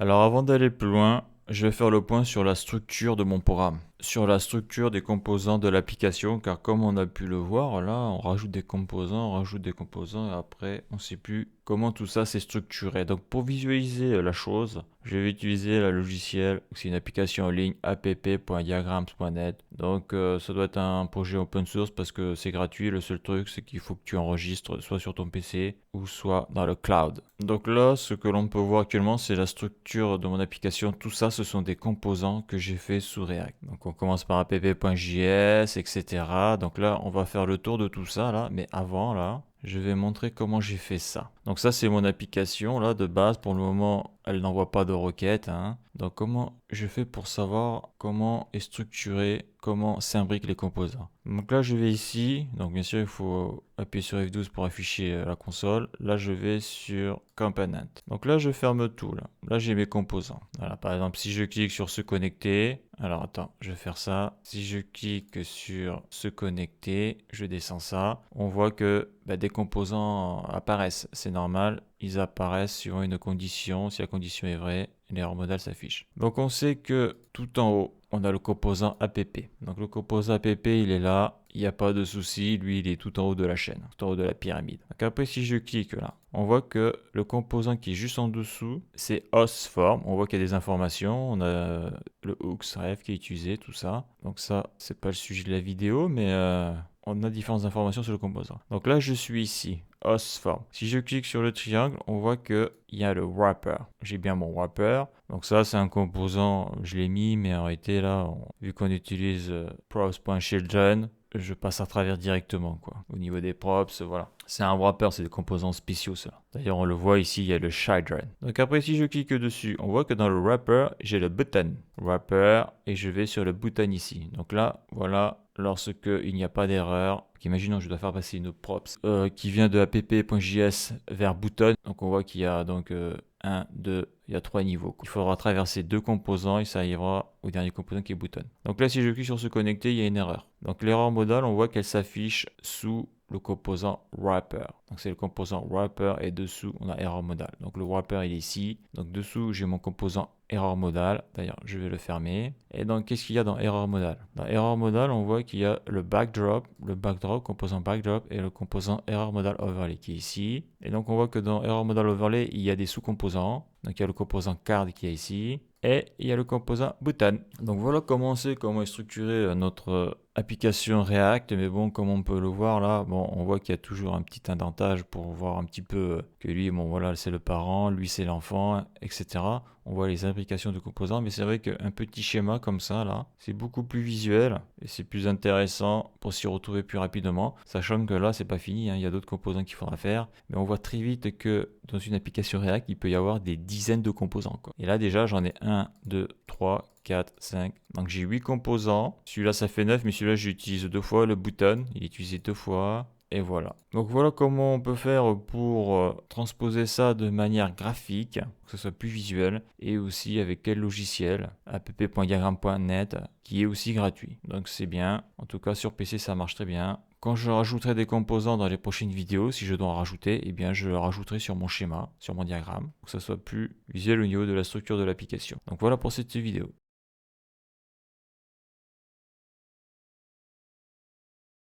Alors avant d'aller plus loin, je vais faire le point sur la structure de mon programme, sur la structure des composants de l'application, car comme on a pu le voir, là, on rajoute des composants, et après, on ne sait plus comment tout ça s'est structuré. Donc pour visualiser la chose, je vais utiliser le logiciel, c'est une application en ligne app.diagrams.net. Donc ça doit être un projet open source parce que c'est gratuit. Le seul truc, c'est qu'il faut que tu enregistres soit sur ton PC ou soit dans le cloud. Donc là, ce que l'on peut voir actuellement, c'est la structure de mon application. Tout ça, ce sont des composants que j'ai fait sous React. Donc on commence par app.js, etc. Donc là, on va faire le tour de tout ça là, mais avant là, je vais montrer comment j'ai fait ça. Donc ça, c'est mon application là de base. Pour le moment, elle n'envoie pas de requête, hein. Donc comment je fais pour savoir comment est structuré, comment s'imbriquent les composants. Donc là, je vais ici. Donc bien sûr, il faut appuyer sur F12 pour afficher la console. Là, je vais sur Component. Donc là, je ferme tout. Là, j'ai mes composants. Voilà, par exemple, si je clique sur se connecter. Alors attends, je vais faire ça. Si je clique sur se connecter, je descends ça. On voit que des composants apparaissent. C'est normal. Ils apparaissent suivant une condition. Si la condition est vraie, l'erreur modale s'affiche. Donc on sait que tout en haut, on a le composant app. Donc le composant app, il est là. Il n'y a pas de souci. Lui, il est tout en haut de la chaîne, tout en haut de la pyramide. Donc après, si je clique là, on voit que le composant qui est juste en dessous, c'est osform. On voit qu'il y a des informations. On a le hooks-ref qui est utilisé, tout ça. Donc ça, c'est pas le sujet de la vidéo, mais on a différentes informations sur le composant. Donc là, je suis ici, osform. Si je clique sur le triangle, on voit qu'il y a le wrapper. J'ai bien mon wrapper. Donc ça, c'est un composant, je l'ai mis, mais en réalité, là, vu qu'on utilise props.children, je passe à travers directement, quoi. Au niveau des props, voilà. C'est un wrapper, c'est des composants spéciaux, ça. D'ailleurs, on le voit ici, il y a le children. Donc après, si je clique dessus, on voit que dans le wrapper, j'ai le button. Wrapper, et je vais sur le button ici. Donc là, voilà, lorsque il n'y a pas d'erreur, imaginons je dois faire passer une props qui vient de app.js vers button. Donc on voit qu'il y a donc 1, 2, il y a 3 niveaux. Il faudra traverser 2 composants et ça arrivera au dernier composant qui est button. Donc là, si je clique sur se connecter, il y a une erreur. Donc l'erreur modale, on voit qu'elle s'affiche sous le composant wrapper. Donc c'est le composant wrapper et dessous on a erreur modale. Donc le wrapper il est ici. Donc dessous j'ai mon composant erreur modale. D'ailleurs je vais le fermer. Et donc qu'est-ce qu'il y a dans erreur modale? Dans erreur modale on voit qu'il y a le backdrop, composant backdrop et le composant error modal overlay qui est ici. Et donc on voit que dans error modal overlay il y a des sous-composants. Donc il y a le composant card qui est ici. Et il y a le composant button. Donc voilà comment on sait comment est structuré notre application React. Mais bon, comme on peut le voir là, bon, on voit qu'il y a toujours un petit indentage pour voir un petit peu que lui, bon voilà, c'est le parent, lui c'est l'enfant, etc. On voit les imbrications de composants, mais c'est vrai qu'un petit schéma comme ça là, c'est beaucoup plus visuel et c'est plus intéressant pour s'y retrouver plus rapidement. Sachant que là, c'est pas fini, hein, il y a d'autres composants qu'il faudra faire, mais on voit très vite que dans une application React, il peut y avoir des dizaines de composants, quoi. Et là déjà, j'en ai 1, 2, 3, 4, 5. Donc j'ai 8 composants. Celui-là, ça fait 9, mais celui-là, j'utilise 2 fois. Le button, il est utilisé 2 fois. Et voilà. Donc voilà comment on peut faire pour transposer ça de manière graphique, que ce soit plus visuel, et aussi avec quel logiciel, app.diagram.net, qui est aussi gratuit. Donc c'est bien. En tout cas sur PC ça marche très bien. Quand je rajouterai des composants dans les prochaines vidéos, si je dois en rajouter, eh bien je le rajouterai sur mon schéma, sur mon diagramme, pour que ça soit plus visuel au niveau de la structure de l'application. Donc voilà pour cette vidéo.